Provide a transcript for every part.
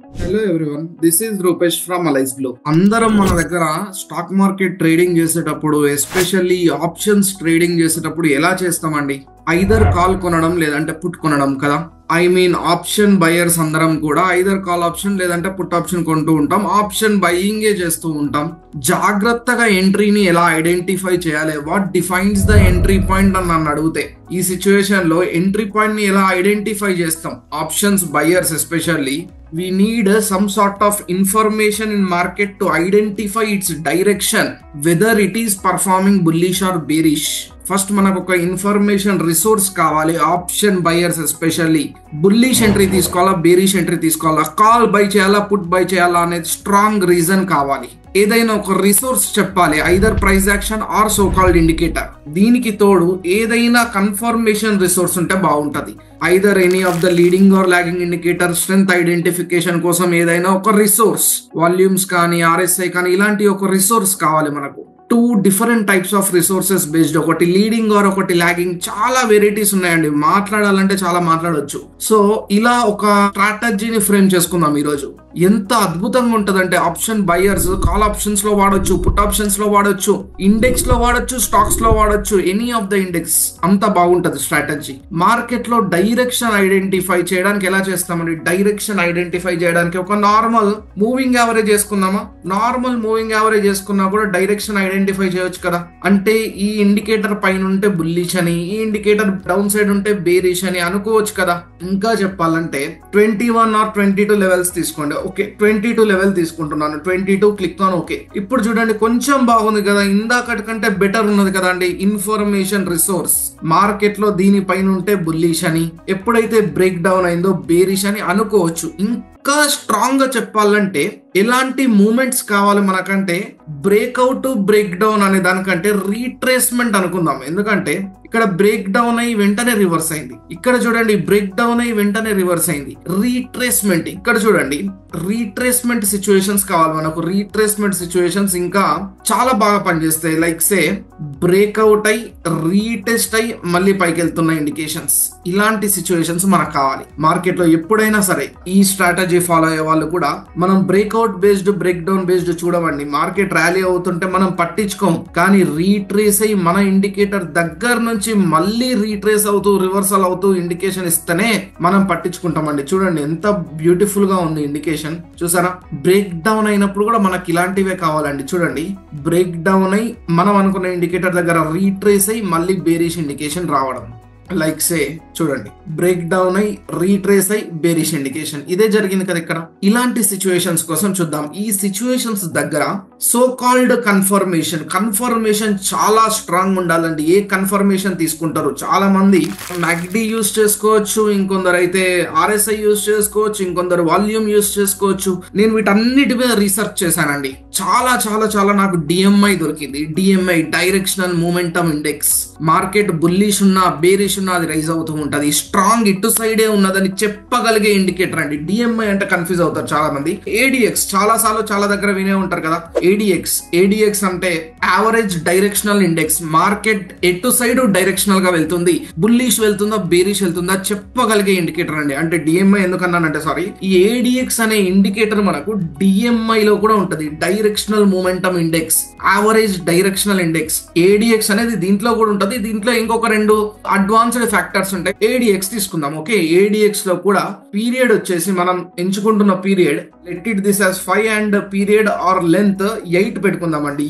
Hello everyone, this is Rupesh from Alice Glow. అందరం మన దగ్గర స్టాక్ మార్కెట్ ట్రేడింగ్ చేసేటప్పుడు, ఎస్పెషల్లీ ఆప్షన్స్ ట్రేడింగ్ చేసేటప్పుడు ఎలా చేస్తామండి? ఐదర్ కాల్ కొనడం లేదంటే పుట్ కొనడం కదా. ఐ మీన్ ఆప్షన్ బయర్స్ అందరం కూడా ఐదర్ కాల్ ఆప్షన్ లేదంటే పుట్ ఆప్షన్ కొంటూ ఉంటాం. ఆప్షన్ బయింగే చేస్తూ ఉంటాం. జాగ్రత్తగా ఎంట్రీని ఎలా ఐడెంటిఫై చేయాలి, what defines the entry point అని నన్ను అడిగితే, ఈ సిచ్యువేషన్ లో ఎంట్రీ పాయింట్ ని ఎలా ఐడెంటిఫై చేస్తాం? Options buyers especially we need some sort of information in market to identify its direction, whether it is performing bullish or bearish. First మనకు ఒక ఇన్ఫర్మేషన్ రిసోర్స్ కావాలి. Option buyers especially bullish entry తీసుకోవాలా, bearish entry తీసుకోవాలా, call buy చేయాలా, put buy చేయాలా అనేది strong reason కావాలి. ఏదైనా ఒక రిసోర్స్ చెప్పాలి, either price action or so called indicator. దీనికి తోడు ఏదైనా కన్ఫర్మేషన్ రిసోర్స్ ఉంటే బాగుంటది. Either any of the leading or lagging indicator, strength identification కోసం ఏదైనా ఒక రిసోర్స్, వాల్యూమ్స్ కానీ ఆర్ఎస్ఐ కానీ ఇలాంటి ఒక రిసోర్స్ కావాలి మనకు. Two different types of resources based, ఒకటి లీడింగ్ ఆర్ ఒకటి లాగింగ్, చాలా వెరైటీస్ ఉన్నాయండి. మాట్లాడాలంటే చాలా మాట్లాడవచ్చు. సో ఇలా ఒక స్ట్రాటజీని ఫ్రేమ్ చేసుకుందాం ఈరోజు. ఎంత అద్భుతంగా ఉంటదంటే, ఆప్షన్ బయర్స్ కాల్ ఆప్షన్స్ లో వాడొచ్చు, పుట్ ఆప్షన్స్ లో వాడొచ్చు, ఇండెక్స్ లో వాడొచ్చు, స్టాక్స్ లో వాడొచ్చు, ఎనీ ఆఫ్ ద ఇండెక్స్. అంత బాగుంటది స్ట్రాటజీ. మార్కెట్ లో డైరెక్షన్ ఐడెంటిఫై చేయడానికి ఎలా చేస్తామండి? డైరెక్షన్ ఐడెంటిఫై చేయడానికి ఒక నార్మల్ మూవింగ్ యావరేజ్ చేసుకుందామా? నార్మల్ మూవింగ్ యావరేజ్ చేసుకున్నా కూడా డైరెక్షన్ ఐడెంటిఫై చేయొచ్చు కదా. అంటే ఈ ఇండికేటర్ పైన ఉంటే బుల్లిష్ అని, ఈ ఇండికేటర్ డౌన్ సైడ్ ఉంటే బేరిష్ అని అనుకోవచ్చు కదా. ఇంకా చెప్పాలంటే 21 or 22 లెవెల్స్ తీసుకోండి. ఓకే, 22 లెవెల్ తీసుకుంటున్నాను. 22 క్లిక్ ఆన్ ఓకే. ఇప్పుడు చూడండి, కొంచెం బాగుంది కదా, ఇందాకటి కంటే బెటర్ ఉన్నది కదా అండి. ఇన్ఫర్మేషన్ రిసోర్స్ మార్కెట్ లో దీనిపైన ఉంటే బుల్లిష్ అని, ఎప్పుడైతే బ్రేక్ డౌన్ అయిందో బేరిష్ అని అనుకోవచ్చు. ఇంకా స్ట్రాంగ్ గా చెప్పాలంటే ఎలాంటి మూమెంట్స్ కావాలి మనకంటే, బ్రేక్అవుట్ బ్రేక్ డౌన్ అనే దానికంటే రీట్రేస్మెంట్ అనుకుందాం. ఎందుకంటే ఇక్కడ బ్రేక్ డౌన్ అయ్యి వెంటనే రివర్స్ అయింది. ఇక్కడ చూడండి, బ్రేక్ డౌన్ అయ్యి వెంటనే రివర్స్ అయింది. రీట్రేస్మెంట్ ఇక్కడ చూడండి, రీట్రేస్మెంట్ సిచ్యువేషన్స్ కావాలి మనకు. రీట్రేస్మెంట్ సిచ్యువేషన్స్ ఇంకా చాలా బాగా పనిచేస్తాయి. లైక్ సే బ్రేక్అవుట్ అయ్యి రీటెస్ట్ అయ్యి మళ్ళీ పైకి వెళ్తున్న ఇండికేషన్స్, ఇలాంటి సిచ్యువేషన్స్ మనకు కావాలి మార్కెట్ లో. ఎప్పుడైనా సరే ఈ స్ట్రాటజీ ఫాలో అయ్యే వాళ్ళు కూడా, మనం breakout based break down based చూడమండి. మార్కెట్ ర్యాలీ అవుతుంటే మనం పట్టించుకోం, కానీ రీట్రేస్ అయ్యి మన ఇండికేటర్ దగ్గర నుంచి మళ్ళీ రీట్రేస్ అవుతూ రివర్సల్ అవుతూ ఇండికేషన్ ఇస్తేనే మనం పట్టించుకుంటామండి. చూడండి ఎంత బ్యూటిఫుల్ గా ఉంది ఇండికేషన్, చూసారా? బ్రేక్ డౌన్ అయినప్పుడు కూడా మనకి ఇలాంటివే కావాలండి. చూడండి, బ్రేక్ డౌన్ అయ్యి మనం అనుకున్న ఇండికేటర్ దగ్గర రీట్రేస్ అయ్యి మళ్ళీ బేరిష్ ఇండికేషన్ రావడం. లైక్ సే చూడండి, బ్రేక్ డౌన్ అయ్యి రీట్రేస్ అయ్యి బేరిష్ ఇండికేషన్. ఇదే జరిగింది కదా ఇక్కడ. ఇలాంటి సిచ్యువేషన్స్ కోసం చూద్దాం. ఈ సిచ్యువేషన్స్ దగ్గర సో కాల్డ్ కన్ఫర్మేషన్ చాలా స్ట్రాంగ్ ఉండాలండి. ఏ కన్ఫర్మేషన్ తీసుకుంటారు? చాలా మంది మ్యాక్డీ యూస్ చేసుకోవచ్చు, ఇంకొందరు అయితే ఆర్ఎస్ఐ యూస్ చేసుకోవచ్చు, ఇంకొందరు వాల్యూమ్ యూస్ చేసుకోవచ్చు. నేను వీటన్నిటి మీద రీసెర్చ్ చేశానండి. చాలా చాలా చాలా నాకు డిఎంఐ దొరికింది. DMI, directional momentum index. Market bullish ఉన్నా బేరిష్ ఉన్నా అది రైజ్ అవుతూ ఉంటది. స్ట్రాంగ్ ఇటు సైడే ఉన్నదని చెప్పగలిగే ఇండికేటర్ అండి. డిఎంఐ అంటే కన్ఫ్యూజ్ అవుతారు చాలా మంది. ఏడిఎక్స్ చాలా సార్లు చాలా దగ్గర వినే ఉంటారు కదా. ఏడిఎక్స్ అంటే యావరేజ్ డైరెక్షనల్ ఇండెక్స్. మార్కెట్ ఎటు సైడ్ డైరెక్షనల్ గా వెళ్తుంది, బుల్లిష్ వెళ్తుందా బేరిష్ వెళ్తుందా చెప్పగలిగే ఇండికేటర్ అండి. అంటే డిఎంఐ ఎందుకన్నానంటే, సారీ, ఈ ఏడిఎక్స్ అనే ఇండికేటర్ మనకు డిఎంఐ లో కూడా ఉంటది. Directional momentum index, average directional index. ADX అనేది దీంట్లో కూడా ఉంటది. దీంట్లో ఇంకొక రెండు అడ్వాన్స్డ్ ఫ్యాక్టర్స్ ఉంటాయి. ఏడిఎక్స్ తీసుకుందాం. ఓకే, ఏడిఎక్స్ లో కూడా పీరియడ్ వచ్చేసి మనం ఎంచుకుంటున్న period, let it this as 5 and period or length 8 పెట్టుకుందామండి.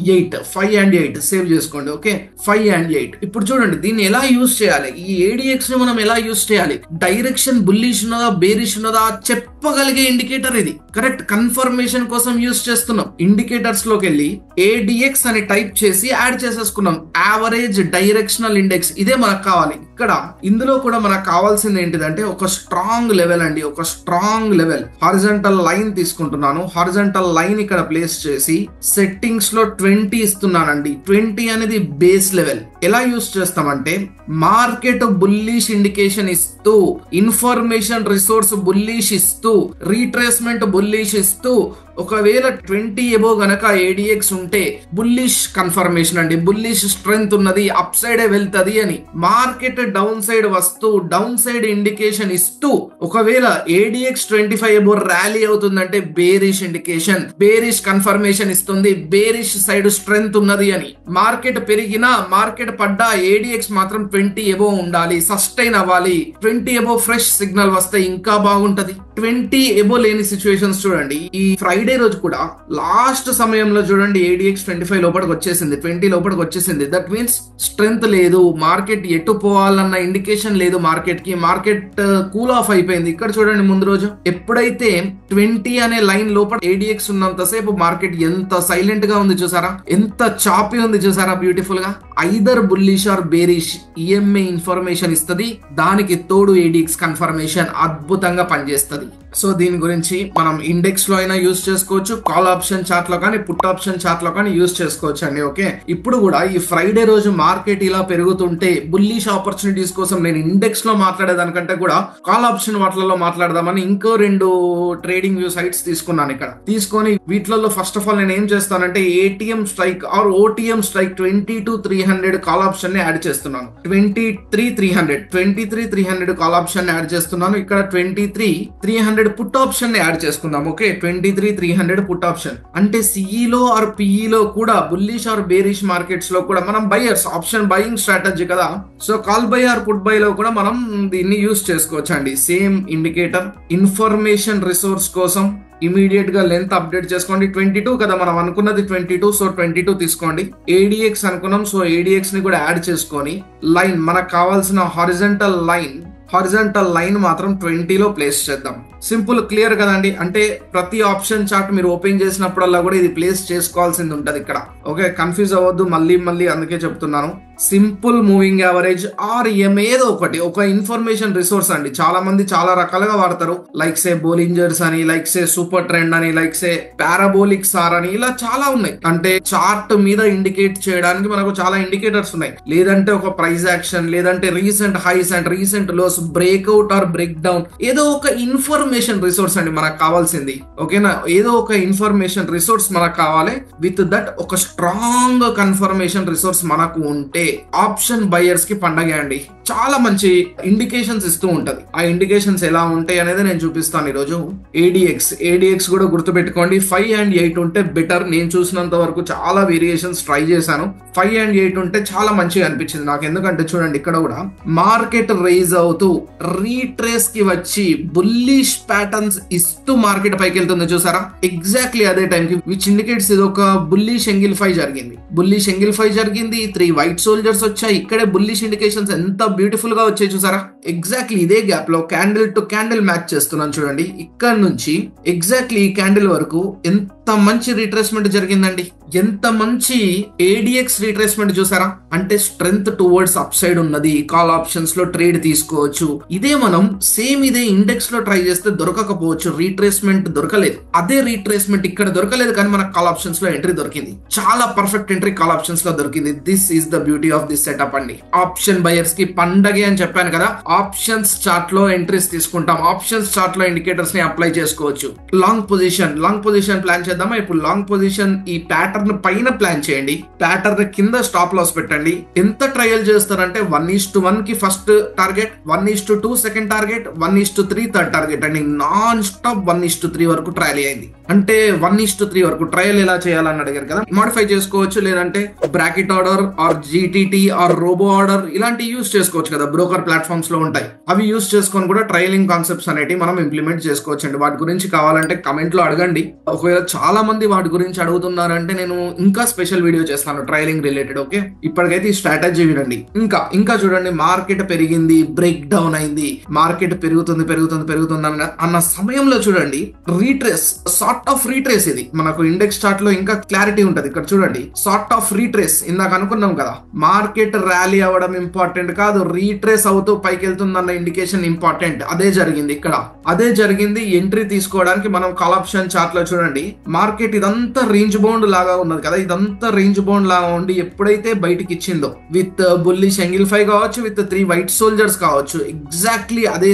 5 and 8 సేవ్ చేసుకోండి. Okay, 5 and 8. ఇప్పుడు చూడండి, దీన్ని ఎలా యూజ్ చేయాలి? ఈ ఏడిఎక్స్ ని మనం ఎలా యూజ్ చేయాలి? డైరెక్షన్ బుల్లిష్ ఉన్నదా బేరిష్ ఉన్నదా చెప్పగలిగే ఇండికేటర్ ఇది. కరెక్ట్, కన్ఫర్మేషన్ కోసం యూజ్ చేస్తున్నాం. ఇండికేటర్స్ లోకి వెళ్ళి ఏడిఎక్స్ అని టైప్ చేసి యాడ్ చేసేసుకున్నాం. యావరేజ్ డైరెక్షనల్ ఇండెక్స్, ఇదే మనకు కావాలి. ఇక్కడ ఇందులో కూడా మనకు కావాల్సింది ఏంటిదంటే ఒక స్ట్రాంగ్ లెవెల్ అండి. ఒక స్ట్రాంగ్ లెవెల్. హారిజంటల్ లైన్ తీసుకుంటున్నాను. హారిజంటల్ లైన్ ఇక్కడ ప్లేస్ చేసి సెట్టింగ్స్ లో 20 ఇస్తున్నానండి. 20 అనేది బేస్ లెవెల్. ఎలా యూస్ చేస్తామంటే, మార్కెట్ బుల్లిష్ ఇండికేషన్ ఇస్తూ, ఇన్ఫర్మేషన్ రిసోర్స్ బుల్లిష్ ఇస్తూ, రీట్రేస్మెంట్ బుల్లిష్ ఇస్తూ, ఒకవేళ 20 ఎబో గనక ఏడిఎక్స్ ఉంటే బుల్లిష్ కన్ఫర్మేషన్ అండి, బుల్లిష్ స్ట్రెంగ్త్ ఉన్నది, అప్ సైడే వెళ్తది అని. మార్కెట్ డౌన్ సైడ్ వస్తూ డౌన్ సైడ్ ఇండికేషన్ ఇస్తూ ఒకవేళ ఏడిఎక్స్ 25 ఎబో ర్యాలీ అవుతుందంటే బేరిష్ ఇండికేషన్, బేరిష్ కన్ఫర్మేషన్ ఇస్తుంది, బేరిష్ సైడ్ స్ట్రెంగ్త్ ఉన్నది అని. మార్కెట్ పెరిగినా మార్కెట్ పడ్డా ఏడిఎక్స్ మాత్రం 20 ఎబో ఉండాలి, సస్టైన్ అవ్వాలి. 20 ఎబో ఫ్రెష్ సిగ్నల్ వస్తే ఇంకా బాగుంటది. 20 ఎబో లేని సిచ్యువేషన్స్ చూడండి. ఈ ఫ్రైడే రోజు కూడా లాస్ట్ సమయంలో చూడండి ఏడిఎక్స్ 25 లోపలికి వచ్చేసింది, 20 లోపలికి వచ్చేసింది. దట్ మీన్స్ స్ట్రెంగ్త్ లేదు, మార్కెట్ ఎటు పోవాలన్న ఇండికేషన్ లేదు, మార్కెట్ కి మార్కెట్ కూల్ ఆఫ్ అయిపోయింది. ఇక్కడ చూడండి ముందు రోజు ఎప్పుడైతే 20 అనే లైన్ లోపల ఏడిఎక్స్ ఉన్నంతసేపు మార్కెట్ ఎంత సైలెంట్ గా ఉంది చూసారా, ఎంత చాపీ ఉంది చూసారా, బ్యూటిఫుల్ గా. Either bullish or bearish EMA information ఇస్తుంది, దానికి తోడు ఏడిఎక్స్ కన్ఫర్మేషన్ అద్భుతంగా పనిచేస్తుంది. సో దీని గురించి మనం ఇండెక్స్ లో అయినా యూజ్ చేసుకోవచ్చు, కాల్ ఆప్షన్ చార్ట్ లో కానీ పుట్ ఆప్షన్ చార్ట్ లో కానీ యూజ్ చేసుకోవచ్చు అండి. ఓకే, ఇప్పుడు కూడా ఈ ఫ్రైడే రోజు మార్కెట్ ఇలా పెరుగుతుంటే బుల్లిష్ ఆపర్చునిటీస్ కోసం నేను ఇండెక్స్ లో మాట్లాడేదానికంటే కూడా కాల్ ఆప్షన్ వాటిలలో మాట్లాడదామని ఇంకో 2 ట్రేడింగ్ వ్యూ సైట్స్ తీసుకున్నాను. ఇక్కడ తీసుకొని వీటిలలో ఫస్ట్ ఆఫ్ ఆల్ నేను ఏం చేస్తానంటే ATM strike or OTM strike 22,300 call option ని యాడ్ చేస్తున్నాను. 23,300 కాల్ ఆప్షన్ యాడ్ చేస్తున్నాను. ఇక్కడ 23,300 పుట్ ఆప్షన్ ని యాడ్ చేసుకుందాం. ఓకే, 23,300 పుట్ ఆప్షన్ అంటే సిఈలో ఆర్ పిఈలో కూడా బుల్లిష్ ఆర్ బేరిష్ మార్కెట్స్ లో కూడా మనం బయర్స్ ఆప్షన్ బయింగ్ స్ట్రాటజీ కదా. So call buy or put buy లో కూడా మనం దీన్ని యూజ్ చేసుకోవచ్చు అండి. Same indicator. ఇన్ఫర్మేషన్ రిసోర్స్ కోసం ఇమీడియట్ గా లెంత్ అప్డేట్ చేసుకోండి. 22 కదా మనం అనుకున్నది, 22. సో 22 తీసుకోండి. ఏడిఎక్స్ అనుకున్నాం, సో ఏడిఎక్స్ ని కూడా యాడ్ చేసుకొని లైన్ మనకు కావాల్సిన హారిజంటల్ లైన్ మాత్రం 20లో ప్లేస్ చేద్దాం. సింపుల్, క్లియర్ కదండి. అంటే ప్రతి ఆప్షన్ చార్ట్ మీరు ఓపెన్ చేసినప్పుడల్లా కూడా ఇది ప్లేస్ చేసుకోవాల్సింది ఉంటది ఇక్కడ. ఓకే, కన్ఫ్యూజ్ అవ్వద్దు మళ్ళీ అందుకే చెప్తున్నాను. సింపుల్ మూవింగ్ యావరేజ్ ఆర్ ఏదో ఒకటి, ఒక ఇన్ఫర్మేషన్ రిసోర్స్ అండి. చాలా మంది చాలా రకాలుగా వాడతారు. లైక్ సే బోలింజర్స్ అని, లైక్ సే సూపర్ ట్రెండ్ అని, లైక్ సే పారాబోలిక్ సార్ అని, ఇలా చాలా ఉన్నాయి. అంటే చార్ట్ మీద ఇండికేట్ చేయడానికి మనకు చాలా ఇండికేటర్స్ ఉన్నాయి. లేదంటే ఒక ప్రైస్ యాక్షన్, లేదంటే recent highs and recent lows, breakout or break down, ఏదో ఒక ఇన్ఫర్మేషన్ రిసోర్స్ అండి మనకు కావాల్సింది. ఓకేనా, ఏదో ఒక ఇన్ఫర్మేషన్ రిసోర్స్ మనకు కావాలి. విత్ దట్ ఒక స్ట్రాంగ్ కన్ఫర్మేషన్ రిసోర్స్ మనకు ఉంటే ఆప్షన్ బయర్స్ కి పండగ అండి. చాలా మంచి ఇండికేషన్స్ ఇస్తూ ఉంటది. ఆ ఇండికేషన్స్ ఎలా ఉంటాయి అనేది నేను చూపిస్తాను ఈరోజు. ఏడిఎక్స్ కూడా గుర్తుపెట్టుకోండి. 5 and 8 ఉంటే బెటర్. నేను చూసినంత వరకు చాలా వేరియేషన్స్ ట్రై చేశాను. 5 and 8 ఉంటే చాలా మంచిగా అనిపించింది నాకు. ఎందుకంటే చూడండి ఇక్కడ కూడా మార్కెట్ రైజ్ అవుతూ రీట్రేస్ కి వచ్చి బుల్లిష్ ప్యాటర్న్స్ ఇస్తూ మార్కెట్ పైకి వెళ్తుంది చూసారా. ఎగ్జాక్ట్లీ అదే టైం కి విచ్ ఇండికేట్స్ ఇది ఒక బుల్లిష్ ఎంగిల్ఫై జరిగింది. 3 వైట్ సోల్జర్స్ వచ్చాయి. ఇక్కడే బుల్లిష్ ఇండికేషన్స్ ఎంత బ్యూటిఫుల్ గా వచ్చాయి చూసారా. ఎగ్జాక్ట్లీ ఇదే గ్యాప్ లో క్యాండిల్ టు క్యాండిల్ మ్యాచ్ చేస్తున్నాను చూడండి. ఇక్కడ నుంచి ఎగ్జాక్ట్లీ ఈ క్యాండిల్ వరకు ఎంత మంచి రీట్రేస్మెంట్ జరిగిందండి. ఎంత మంచి ఏడిఎక్స్ రీట్రేస్మెంట్ చూసారా. అంటే స్ట్రెంగ్త్ టువర్డ్స్ అప్ సైడ్ ఉన్నది. కాల్ ఆప్షన్స్ లో ట్రేడ్ తీసుకోవచ్చు. ఇదే మనం సేమ్ ఇదే ఇండెక్స్ లో ట్రై చేస్తే దొరకకపోవచ్చు, రీట్రేస్మెంట్ దొరకలేదు. అదే రీట్రేస్మెంట్ ఇక్కడ దొరకలేదు, కానీ మనకు కాల్ ఆప్షన్స్ లో ఎంట్రీ దొరికింది. చాలా పర్ఫెక్ట్ ఎంట్రీ కాల్ ఆప్షన్స్ లో దొరికింది. This is the beauty of this setup అండి. ఆప్షన్ బయర్స్ కి పండగే అని చెప్పాను కదా. ఆప్షన్స్ చార్ట్ లో ఎంట్రీస్ తీసుకుంటాం. ఆప్షన్స్ చార్ట్ లో ఇండికేటర్స్ ని అప్లై చేసుకోవచ్చు. లాంగ్ పొజిషన్ ప్లాన్ చేద్దామా. ఇప్పుడు లాంగ్ పొజిషన్ ఈ ప్యాటర్న్ పైన ప్లాన్ చేయండి. ప్యాటర్న్ కింద స్టాప్ లాస్ పెట్టండి. ఎంత ట్రయల్ చేస్తారంటే 1:1 కి first target, 1:2 second target, 1:3 third target అండి. నాన్ స్టాప్ 1:3 వరకు ట్రయల్ అయింది. అంటే 1:3 వరకు ట్రయల్ ఎలా చేయాలని అడిగారు కదా. మాడిఫై చేసుకోవచ్చు, లేదంటే bracket order or GTT or robo order ఇలాంటి యూస్ చేసుకోవచ్చు కదా. బ్రోకర్ ప్లాట్ఫామ్స్ లో ఉంటాయి. అవి యూస్ చేసుకొని కూడా ట్రయలింగ్ కాన్సెప్ట్స్ అనేవి మనం ఇంప్లిమెంట్ చేసుకోవచ్చు అండి. వాటి గురించి కావాలంటే కమెంట్ లో అడగండి. ఒకవేళ చాలా మంది వాటి గురించి అడుగుతున్నారంటే నేను ఇంకా స్పెషల్ వీడియో చేస్తాను ట్రయలింగ్ రిలేటెడ్. ఓకే, ఇప్పటికైతే ఈ స్ట్రాటజీ వినండి. ఇంకా చూడండి, మార్కెట్ పెరిగింది, బ్రేక్ డౌన్ అయింది, మార్కెట్ పెరుగుతుంది అన్న సమయంలో చూడండి రీట్రేస్, సార్ట్ ఆఫ్ రీట్రేస్. ఇది మనకు ఇండెక్స్ చార్ట్ లో ఇంకా క్లారిటీ ఉంటది. ఇక్కడ చూడండి, సార్ట్ ఆఫ్ రీట్రేస్. ఇందాక అనుకున్నాం కదా, మార్కెట్ ర్యాలీ అవ్వడం ఇంపార్టెంట్ కాదు, రీట్రేస్ అవుతూ పైకి వెళ్తుందన్న ఇండికేషన్ ఇంపార్టెంట్. అదే జరిగింది ఇక్కడ. ఎంట్రీ తీసుకోవడానికి మనం కాల్ ఆప్షన్ చార్ట్ లో చూడండి, మార్కెట్ ఇదంతా రేంజ్ బౌండ్ లాగా ఉన్నది కదా. ఇదంతా రేంజ్ బౌండ్ లాగా ఉండి ఎప్పుడైతే బయటికి ఇచ్చిందో విత్ బుల్లిష్ ఎంగిల్ఫై కావచ్చు, విత్ 3 వైట్ సోల్జర్స్ కావచ్చు, ఎగ్జాక్ట్లీ అదే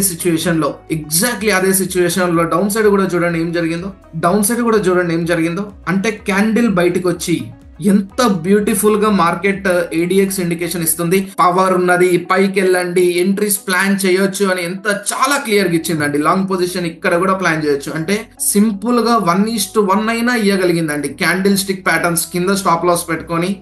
సిచ్యువేషన్ లో డౌన్ సైడ్ కూడా చూడండి ఏం జరిగిందో. డౌన్ డౌన్ సైడ్ కూడా చూడండి ఏం జరిగిందో. అంటే క్యాండిల్ బయటకు వచ్చి ఎంత బ్యూటిఫుల్ గా మార్కెట్ ఏడిఎక్స్ ఇండికేషన్ ఇస్తుంది. పవర్ ఉన్నది, పైకి వెళ్ళండి, ఎంట్రీస్ ప్లాన్ చేయొచ్చు అని ఎంత చాలా క్లియర్ గా ఇచ్చిందండి. లాంగ్ పొజిషన్ ఇక్కడ కూడా ప్లాన్ చేయొచ్చు. అంటే సింపుల్ గా 1:1 అయినా ఇవ్వగలిగిందండి. క్యాండిల్ స్టిక్ ప్యాటర్న్స్ కింద స్టాప్ లాస్ పెట్టుకొని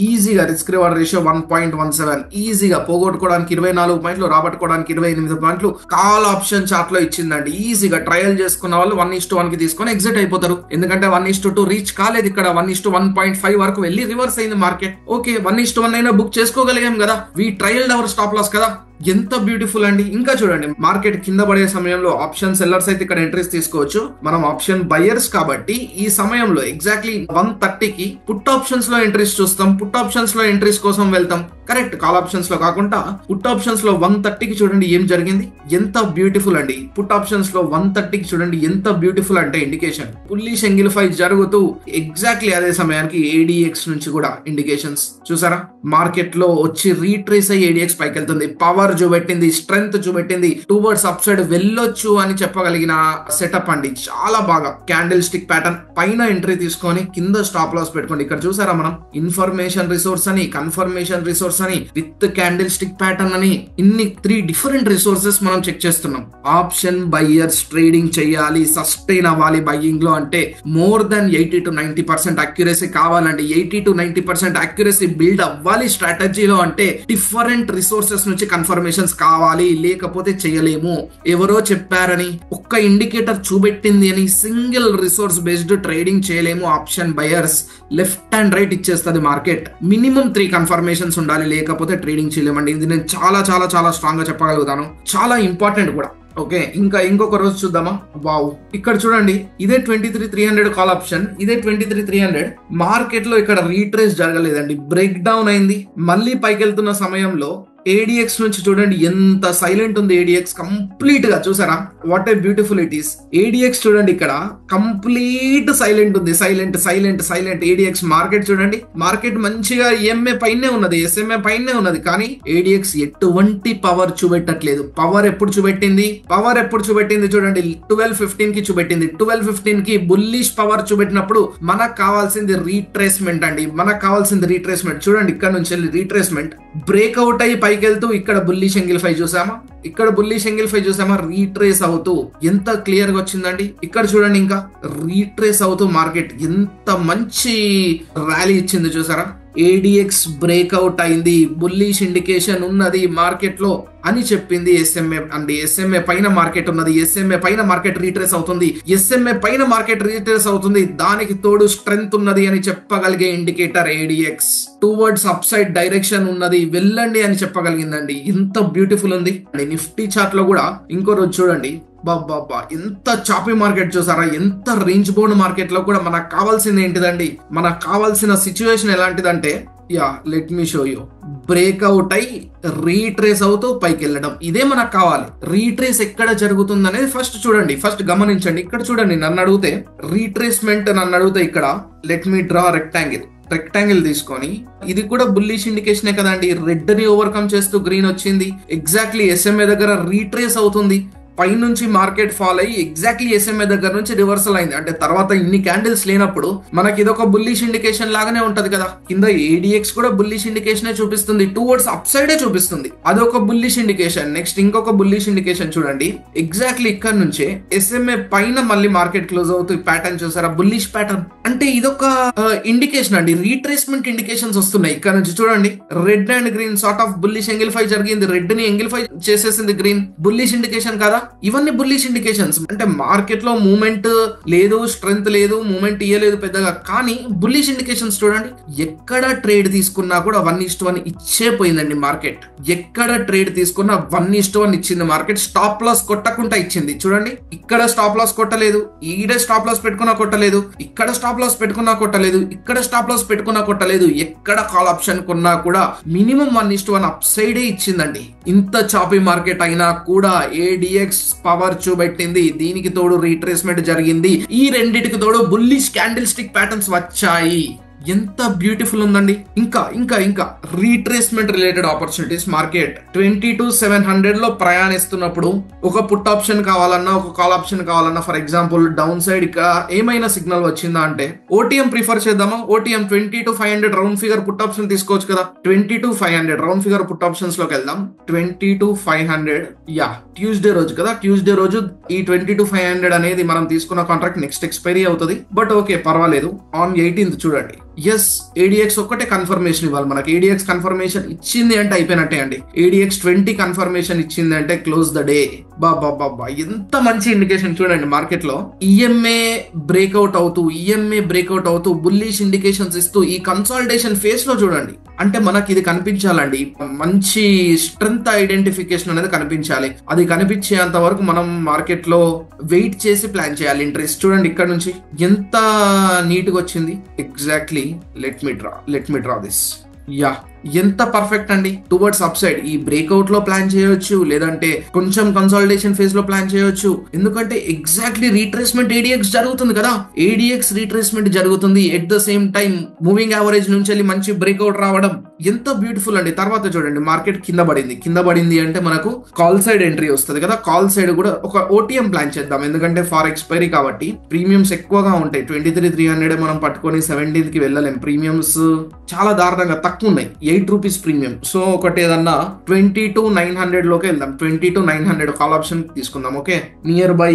ఈజీగా రిస్క్ రివార్డ్ రేషియో 1.17 ఈజీగా పోగొట్టుకోవడానికి 24 పాయింట్లు, రాబట్టుకోవడానికి 28 పాయింట్లు కాల్ ఆప్షన్ చార్ట్ లో ఇచ్చిందండి. ఈజీగా ట్రయల్ చేసుకున్న వాళ్ళు 1:1 కి తీసుకొని ఎగ్జిట్ అయిపోతారు. ఎందుకంటే 1:2 రీచ్ కాలేదు. ఇక్కడ 1:1.5 వరకు వెళ్ళి రివర్స్ అయింది మార్కెట్. ఓకే, 1:1 అయినా బుక్ చేసుకోగలిగాం కదా. వీ ట్రయల్డ్ అవర్ స్టాప్ లాస్ కదా. ఎంత బ్యూటిఫుల్ అండి. ఇంకా చూడండి, మార్కెట్ కింద పడే సమయంలో ఆప్షన్ సెల్లర్స్ అయితే ఇక్కడ ఎంట్రీస్ తీసుకోవచ్చు. మనం ఆప్షన్ బయర్స్ కాబట్టి ఈ సమయంలో ఎగ్జాక్ట్లీ 1:30కి పుట్ ఆప్షన్స్ లో ఎంట్రీస్ చూస్తాం. పుట్ ఆప్షన్స్ లో ఎంట్రీస్ కోసం వెళ్తాం. కరెక్ట్, కాల్ ఆప్షన్స్ లో కాకుండా పుట్ ఆప్షన్స్ లో 1:30కి చూడండి ఏం జరిగింది. ఎంత బ్యూటిఫుల్ అండి. పుట్ ఆప్షన్స్ లో 1:30కి చూడండి ఎంత బ్యూటిఫుల్ అంటే ఇండికేషన్ బుల్లిష్ ఎంగిల్ఫై జరుగుతూ ఎగ్జాక్ట్లీ అదే సమయానికి ఏడిఎక్స్ నుంచి కూడా ఇండికేషన్స్ చూసారా. మార్కెట్ లో వచ్చి రీట్రేస్ అయ్యి ఏడిఎక్స్ పైకి వెళ్తుంది. పవర్ చూపెట్టింది, స్ట్రెంగ్త్ చూపెట్టింది, టువర్డ్స్ అప్ సైడ్ వెళ్ళొచ్చు అని చెప్పగలిగిన సెటప్ అండి. చాలా బాగా క్యాండిల్ స్టిక్ ప్యాటర్న్ పైన ఎంట్రీ తీసుకొని కింద స్టాప్ లాస్ పెట్టుకోండి. ఇక్కడ చూసారా మనం ఇన్ఫర్మేషన్ రిసోర్స్ అని, కన్ఫర్మేషన్ రిసోర్స్ అని, విత్ క్యాండిల్ స్టిక్ ప్యాటర్న్ అని, ఇన్ని 3 డిఫరెంట్ రిసోర్సెస్ మనం చెక్ చేస్తున్నాం. ఆప్షన్ బయ్యర్స్ ట్రేడింగ్ చేయాలి, సస్టైన్ అవ్వాలి బయ్యింగ్ లో అంటే మోర్ దెన్ 80 to 90% అక్యురసీ కావాలండి. 80 to 90% అక్యురసీ బిల్డ్ అవ్వాలి స్ట్రాటజీలో అంటే డిఫరెంట్ రిసోర్సెస్ నుంచి కన్ఫర్మేషన్స్ కావాలి, లేకపోతే చేయలేము. ఎవరో చెప్పారని, ఒక్క ఇండికేటర్ చూపెట్టింది అని సింగిల్ రిసోర్స్ బేస్డ్ ట్రేడింగ్ చేయలేము. Option buyers left and right ఇచ్చేస్తుంది మార్కెట్. మినిమం 3 కన్ఫర్మేషన్స్ ఉండాలి, లేకపోతే ట్రేడింగ్ చేయలేమండి. ఇది నేను చాలా చాలా చాలా స్ట్రాంగ్ గా చెప్పగలుగుతాను. చాలా ఇంపార్టెంట్ కూడా. ఓకే, ఇంకా ఇంకొక రోజు చూద్దామా. వావ్, ఇక్కడ చూడండి, ఇదే 23,300 కాల్ ఆప్షన్, ఇదే 23,300. మార్కెట్ లో ఇక్కడ రీట్రేస్ జరగలేదండి, బ్రేక్ డౌన్ అయింది. మళ్ళీ పైకి వెళ్తున్న సమయంలో ఏడిఎక్స్ నుంచి చూడండి ఎంత సైలెంట్ ఉంది. ఏడిఎక్స్ కంప్లీట్ గా చూసారా, what a beautiful it is. ADX చూడండి ఇక్కడ కంప్లీట్ సైలెంట్ ఉంది. Silent silent silent ADX. Market చూడండి, మార్కెట్ మంచిగా ఎంఏ పైనే ఉన్నది, ఎస్ఎంఏ పైనే ఉన్నది, కానీ ఏడిఎక్స్ ఎటువంటి పవర్ చూపెట్టట్లేదు. పవర్ ఎప్పుడు చూపెట్టింది, పవర్ ఎప్పుడు చూపెట్టింది చూడండి, 12:15 కి చూపెట్టింది. 12:15 కి బుల్లిష్ పవర్ చూపెట్టినప్పుడు మనకు కావాల్సింది రీట్రేస్మెంట్ అండి. మనకు కావాల్సింది రీట్రేస్మెంట్. చూడండి, ఇక్కడ నుంచి రీట్రేస్మెంట్ బ్రేక్అవుట్ అయ్యి పైకి వెళ్తూ ఇక్కడ బుల్లిష్ ఎంగిల్ఫై చూసామా, ఇక్కడ బుల్లిష్ ఎంగిల్ఫై చూసామా, రీట్రేస్ అవుతూ ఎంత క్లియర్ గా వచ్చిందండి. ఇక్కడ చూడండి, ఇంకా రీట్రేస్ అవుతూ మార్కెట్ ఎంత మంచి ర్యాలీ ఇచ్చింది చూసారా. ఏడిఎక్స్ బ్రేక్అవుట్ అయింది, బుల్లిష్ ఇండికేషన్ ఉన్నది మార్కెట్ లో అని చెప్పింది ఎస్ఎంఏ అండి. ఎస్ఎంఏ పైన మార్కెట్ ఉన్నది, ఎస్ఎంఏ పైన మార్కెట్ రీట్రేస్ అవుతుంది, ఎస్ఎంఏ పైన మార్కెట్ రీట్రేస్ అవుతుంది, దానికి తోడు స్ట్రెంగ్త్ ఉన్నది అని చెప్పగలిగే indicator ADX. Towards up side direction ఉన్నది, వెళ్ళండి అని చెప్పగలిగిందండి. ఎంత బ్యూటిఫుల్ ఉంది. నిఫ్టీ చార్ట్ లో కూడా ఇంకో రోజు చూడండి, బాబా ఎంత చాపీ మార్కెట్ చూసారా. ఎంత రేంజ్ బౌండ్ మార్కెట్ లో కూడా మనకు కావాల్సింది ఏంటిదండి, మనకు కావాల్సిన సిచ్యువేషన్ ఎలాంటిదంటే, let me show you. Breakout అయి రీట్రేస్ అవుతూ పైకి వెళ్ళడం, ఇదే మనకు కావాలి. రీట్రేస్ ఎక్కడ జరుగుతుంది అనేది ఫస్ట్ చూడండి, ఫస్ట్ గమనించండి. ఇక్కడ చూడండి, నన్ను అడిగితే రీట్రేస్మెంట్ నన్ను అడిగితే ఇక్కడ లెట్ మీ డ్రా రెక్టాంగిల్ తీసుకొని, ఇది కూడా బుల్లిష్ ఇండికేషనే కదండి. రెడ్ ని ఓవర్కమ్ చేస్తూ గ్రీన్ వచ్చింది. ఎగ్జాక్ట్లీ ఎస్ఎంఏ దగ్గర రీట్రేస్ అవుతుంది. పైనుంచి మార్కెట్ ఫాల్ అయ్యి ఎగ్జాక్ట్లీ ఎస్ఎంఏ దగ్గర నుంచి రివర్సల్ అయింది. అంటే తర్వాత ఇన్ని క్యాండిల్స్ లేనప్పుడు మనకి ఇదొక బుల్లిష్ ఇండికేషన్ లాగానే ఉంటది కదా. కింద ఏడిఎక్స్ కూడా బుల్లిష్ ఇండికేషన్ చూపిస్తుంది, టువర్డ్స్ అప్ సైడే చూపిస్తుంది, అదొక బుల్లిష్ ఇండికేషన్. నెక్స్ట్ ఇంకొక బుల్లిష్ ఇండికేషన్ చూడండి, ఎగ్జాక్ట్లీ ఇక్కడ నుంచే ఎస్ఎంఏ పైన మళ్ళీ మార్కెట్ క్లోజ్ అవుతూ ప్యాటర్న్ చూసారా, బుల్లిష్ ప్యాటర్న్. అంటే ఇదొక ఇండికేషన్ అండి, రీట్రేస్మెంట్ ఇండికేషన్స్ వస్తున్నాయి. ఇక్కడ నుంచి చూడండి, red and green sort of bullish engulfing జరిగింది, రెడ్ ని ఎంగిల్ఫై చేసేసింది గ్రీన్. బుల్లిష్ ఇండికేషన్ కదా. ఇవన్నీ బుల్లిష్ ఇండికేషన్స్. అంటే మార్కెట్ లో మూమెంట్ లేదు, స్ట్రెంగ్త్ లేదు, మూమెంట్ ఇయ్యలేదు పెద్దగా, కానీ బుల్లిష్ ఇండికేషన్స్ చూడండి. ఎక్కడ ట్రేడ్ తీసుకున్నా కూడా 1:1 ఇచ్చే పోయిందండి మార్కెట్. ఎక్కడ ట్రేడ్ తీసుకున్నా 1:1 ఇచ్చింది మార్కెట్. స్టాప్ లాస్ కొట్టకుండా ఇచ్చింది చూడండి. ఇక్కడ స్టాప్ లాస్ కొట్టలేదు, ఈడే స్టాప్ లాస్ పెట్టుకున్నా కొట్టలేదు, ఇక్కడ స్టాప్ లాస్ పెట్టుకున్నా కొట్టలేదు, ఇక్కడ స్టాప్ లాస్ పెట్టుకున్నా కొట్టలేదు. ఎక్కడ కాల్ ఆప్షన్ కొన్నా కూడా మినిమం 1:1 అప్ సైడే ఇచ్చిందండి. ఇంత చాపీ మార్కెట్ అయినా కూడా ఏడిఎక్స్ పవర్ చూపెట్టింది, దీనికి తోడు రీట్రేస్మెంట్ జరిగింది, ఈ రెండిటికి తోడు బుల్లిష్ క్యాండిల్ స్టిక్ ప్యాటర్న్స్ వచ్చాయి. ఎంత బ్యూటిఫుల్ ఉందండి. ఇంకా ఇంకా ఇంకా రీట్రేస్మెంట్ రిలేటెడ్ ఆపర్చునిటీస్. మార్కెట్ 22,700 లో ప్రయాణిస్తున్నప్పుడు ఒక పుట్ ఆప్షన్ కావాలన్నా, ఒక కాల్ ఆప్షన్ కావాలన్నా, ఫర్ ఎగ్జాంపుల్ డౌన్ సైడ్ ఇక ఏమైనా సిగ్నల్ వచ్చిందా అంటే ఓటీఎం ప్రిఫర్ చేద్దామా? OTM 22,500 round figure put option తీసుకోవచ్చు కదా. 22,500 రౌండ్ ఫిగర్ పుట్ ఆప్షన్స్ లోకి వెళ్దాం. 22,500 యా ట్యూస్డే రోజు కదా. ట్యూస్డే రోజు ఈ 22,500 అనేది మనం తీసుకున్న కాంట్రాక్ట్ నెక్స్ట్ ఎక్స్పైరీ అవుతుంది. బట్ ఓకే పర్వాలేదు. ఆన్ 18th చూడండి, ఎస్ ఏడిఎక్స్ ఒక్కటే కన్ఫర్మేషన్ ఇవ్వాలి మనకి. ఏడిఎక్స్ కన్ఫర్మేషన్ ఇచ్చింది అంటే అయిపోయినట్టే అండి. ఏడిఎక్స్ 20 కన్ఫర్మేషన్ ఇచ్చింది అంటే క్లోజ్ ద డే. బాబా ఎంత మంచి ఇండికేషన్ చూడండి. మార్కెట్ లో ఈఎంఏ బ్రేక్అవుట్ అవుతూ బుల్లిష్ ఇండికేషన్స్ ఇస్తూ ఈ కన్సాలిడేషన్ ఫేస్ లో చూడండి. అంటే మనకి ఇది కనిపించాలండి, మంచి స్ట్రెంగ్త్ ఐడెంటిఫికేషన్ అనేది కనిపించాలి. అది కనిపించేంత వరకు మనం మార్కెట్ లో వెయిట్ చేసి ప్లాన్ చేయాలి. ఇంట్రెస్ట్ చూడండి ఇక్కడ నుంచి ఎంత నీట్ గా వచ్చింది. Exactly let me draw this. Yeah ఎంత పర్ఫెక్ట్ అండి. టువర్డ్స్ అప్ సైడ్ ఈ బ్రేక్అవుట్ లో ప్లాన్ చేయొచ్చు, లేదంటే కొంచెం కన్సాలిడేషన్ ఫేజ్ లో ప్లాన్ చేయొచ్చు. ఎందుకంటే ఎగ్జాక్ట్లీ రీట్రేస్మెంట్ ఏడిఎక్స్ జరుగుతుంది కదా. ఏడిఎక్స్ రీట్రేస్మెంట్ జరుగుతుంది, at the same time moving average నుంచి వెళ్ళి మంచి బ్రేక్అవుట్ రావడం ఎంత బ్యూటిఫుల్ అండి. తర్వాత చూడండి మార్కెట్ కింద పడింది అంటే మనకు కాల్ సైడ్ ఎంట్రీ వస్తుంది కదా. కాల్ సైడ్ కూడా ఒక ఓటీఎం ప్లాన్ చేద్దాం, ఎందుకంటే ఫార్ ఎక్స్పైరీ కాబట్టి ప్రీమియమ్స్ ఎక్కువగా ఉంటాయి. 23,300 మనం పట్టుకొని 17th కి వెళ్ళలేం. ప్రీమియమ్స్ చాలా దారుణంగా తక్కువ ఉన్నాయి, 8 రూపీస్ ప్రీమియం. సో ఒకటి ఏదన్నా 22,900 లోకి వెళ్దాం. 22,900 కాల్ ఆప్షన్ తీసుకుందాం. Okay, near by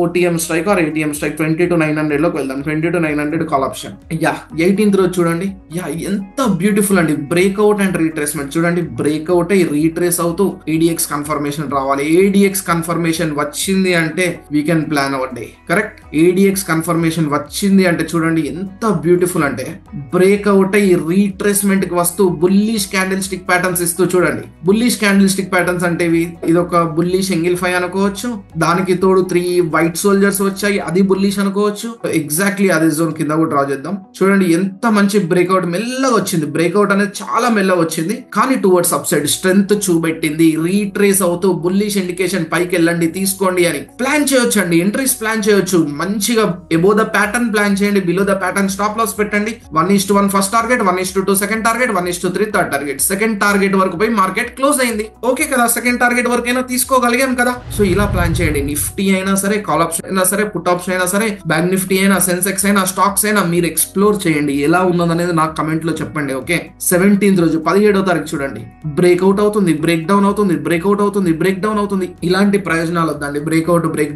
OTM strike or ATM strike 22,900 లోకి వెళ్దాం. 22,900 కాల్ ఆప్షన్. యా 18th రోజు చూడండి. యా ఎంత బ్యూటిఫుల్ అండి. బ్రేక్అవుట్ అండ్ రీట్రేస్మెంట్ చూడండి. బ్రేక్అవుట్ అయ్యి రీట్రేస్ అవుతూ ఏడిఎక్స్ కన్ఫర్మేషన్ రావాలి. ఏడిఎక్స్ కన్ఫర్మేషన్ వచ్చింది అంటే we can plan hour day. Correct. ADX confirmation వచ్చింది అంటే చూడండి ఎంత బ్యూటిఫుల్ అంటే బ్రేక్అవుట్ అయ్యి రీట్రేస్మెంట్ కి వస్తూ బుల్లిష్ క్యాండిల్ స్టిక్ ప్యాటర్న్స్ ఇస్తూ చూడండి. బుల్లిష్ క్యాండిల్ స్టిక్ ప్యాటర్న్స్ అంటే ఇది ఒక బుల్లిష్ ఎంగిల్ఫై అనుకోవచ్చు. దానికి తోడు 3 వైట్ సోల్జర్స్ వచ్చాయి, అది బుల్లిష్ అనుకోవచ్చు. ఎగ్జాక్ట్లీ అదే జోన్ కింద కూడా డ్రా చేద్దాం. చూడండి ఎంత మంచి బ్రేక్అవుట్ మెల్లగా వచ్చింది. బ్రేక్అవుట్ అనేది చాలా మెల్లగా వచ్చింది, కానీ టువర్డ్స్ అప్ సైడ్ స్ట్రెంగ్త్ చూపెట్టింది. రీట్రేస్ అవుతూ బుల్లిష్ ఇండికేషన్ పైకి వెళ్ళండి, తీసుకోండి అని ప్లాన్ చేయొచ్చు అండి. ఎంట్రీస్ ప్లాన్ చేయొచ్చు మంచిగా. ఎబో ద ప్యాటర్న్ ప్లాన్ చేయండి, below the pattern stop loss పెట్టండి. 1:1 first target, 1:2 second target, 1:3 third target. Second target వరకు పోయి మార్కెట్ క్లోజ్ అయింది. ఓకే కదా, సెకండ్ టార్గెట్ వరకు అయినా తీసుకోగలిగాం కదా. సో ఇలా ప్లాన్ చేయండి. నిఫ్టీ అయినా సరే, కాల్ ఆప్షన్ అయినా సరే, పుట్ ఆప్షన్ అయినా సరే, బ్యాంక్ నిఫ్టీ అయినా, సెన్సెక్స్ అయినా, స్టాక్స్ అయినా మీరు ఎక్స్ప్లోర్ చేయండి. ఎలా ఉన్నదనేది నాకు కమెంట్ లో చెప్పండి. ఓకే, 17th రోజు 17వ తారీఖు చూడండి. బ్రేక్అవుట్ అవుతుంది, బ్రేక్ డౌన్ అవుతుంది, బ్రేక్అవుట్ అవుతుంది, బ్రేక్ డౌన్ అవుతుంది. ఇలాంటి ప్రయోజనాలు వద్దండి. బ్రేక్అవుట్ బ్రేక్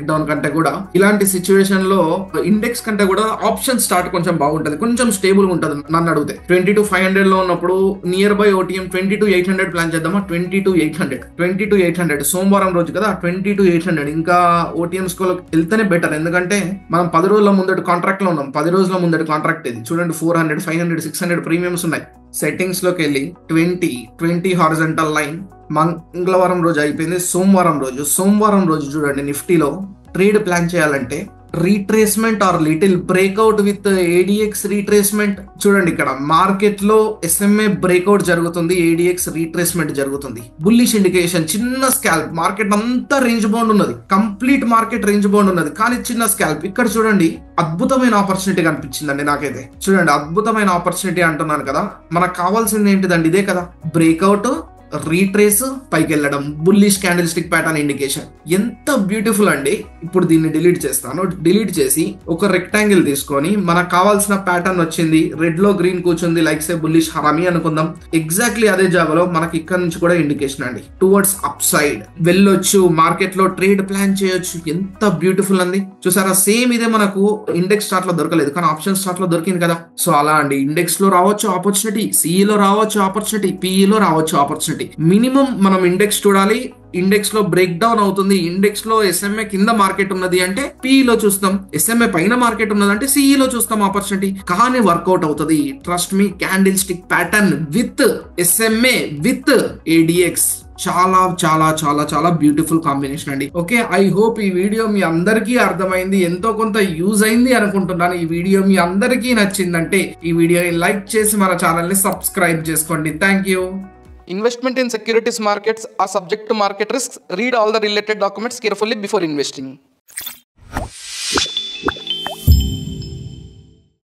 డౌన్ కంటే కూడా ఇలాంటి సిచ్యువేషన్ లో ఇండెక్స్ కంటే కూడా ఆప్షన్ స్టార్ట్ కొంచెం బాగుంటది, కొంచెం స్టేబుల్ గా ఉంటది. నన్ను అడిగితే 22,500 లో ఉన్నప్పుడు నియర్ బై ఓటీఎం 22,800 ప్లాన్ చేద్దామా. 22,800 సోమవారం రోజు కదా. 22,800 ఇంకా ఓటీఎంస్ వెళ్తేనే బెటర్, ఎందుకంటే మనం 10 రోజుల ముందటి కాంట్రాక్ట్ లో ఉన్నాం. 10 రోజుల ముందటి కాంట్రాక్ట్ ఇది చూడండి. 400, 500, 600 ప్రీమియమ్స్ ఉన్నాయి. సెట్టింగ్స్ లోకి వెళ్ళి 20 హారిజంటల్ లైన్. మంగళవారం రోజు అయిపోయింది. సోమవారం రోజు చూడండి నిఫ్టీలో ట్రేడ్ ప్లాన్ చేయాలంటే retracement or little breakout with ADX retracement. చూడండి ఇక్కడ మార్కెట్ లో ఎస్ఎంఏ బ్రేక్అవుట్ జరుగుతుంది, ఏడిఎక్స్ రీట్రేస్మెంట్ జరుగుతుంది. బుల్లిష్ ఇండికేషన్, చిన్న స్కాల్ప్. మార్కెట్ అంతా రేంజ్ బౌండ్ ఉన్నది, కంప్లీట్ మార్కెట్ రేంజ్ బౌండ్ ఉన్నది, కానీ చిన్న స్కాల్ప్. ఇక్కడ చూడండి అద్భుతమైన ఆపర్చునిటీ కనిపించిందండి నాకైతే. చూడండి అద్భుతమైన ఆపర్చునిటీ అంటున్నాను కదా. మనకు కావాల్సింది ఏంటిదండి? ఇదే కదా, బ్రేక్అవుట్, రీట్రేస్, పైకి వెళ్ళడం, bullish candle stick pattern indication. ఎంత బ్యూటిఫుల్ అండి. ఇప్పుడు దీన్ని డిలీట్ చేస్తాను. డిలీట్ చేసి ఒక రెక్టాంగిల్ తీసుకొని మనకు కావాల్సిన ప్యాటర్న్ వచ్చింది, రెడ్ లో గ్రీన్ కూర్చుంది, లైక్ సే బుల్లిష్ హరామి అనుకుందాం. ఎగ్జాక్ట్లీ అదే జాగాలో మనకి ఇక్కడ నుంచి కూడా ఇండికేషన్ అండి. టువర్డ్స్ అప్ సైడ్ వెళ్ళొచ్చు, మార్కెట్ లో ట్రేడ్ ప్లాన్ చేయొచ్చు. ఎంత బ్యూటిఫుల్ అండి. చూసారా, సేమ్ ఇదే మనకు ఇండెక్స్ చార్ట్ లో దొరకలేదు, కానీ ఆప్షన్ చార్ట్ లో దొరికింది కదా. సో అలా అండి, ఇండెక్స్ లో రావచ్చు ఆపర్చునిటీ, సిఈలో రావచ్చు ఆపర్చునిటీ, పిఈలో రావచ్చు ఆపర్చునిటీ. మినిమం మనం ఇండెక్స్ చూడాలి. ఇండెక్స్ లో బ్రేక్ డౌన్ అవుతుంది, ఇండెక్స్ లో ఎస్ఎంఏ కింద మార్కెట్ ఉన్నది అంటే పిఈలో చూస్తాం, ఎస్ఎంఏ పైన మార్కెట్ ఉన్నదంటే సిఈలో చూస్తాం ఆపర్చునిటీ. కానీ వర్కౌట్ అవుతుంది, trust me. Candle stick pattern with SMA with ADX చాలా చాలా చాలా చాలా బ్యూటిఫుల్ కాంబినేషన్ అండి. ఓకే, ఐ హోప్ ఈ వీడియో మీ అందరికీ అర్థమైంది, ఎంతో కొంత యూజ్ అయింది అనుకుంటున్నాను. ఈ వీడియో మీ అందరికీ నచ్చిందంటే ఈ వీడియోని లైక్ చేసి మన ఛానల్ ని సబ్స్క్రైబ్ చేసుకోండి. Thank you. Investment in securities markets are subject to market risks. Read all the related documents carefully before investing.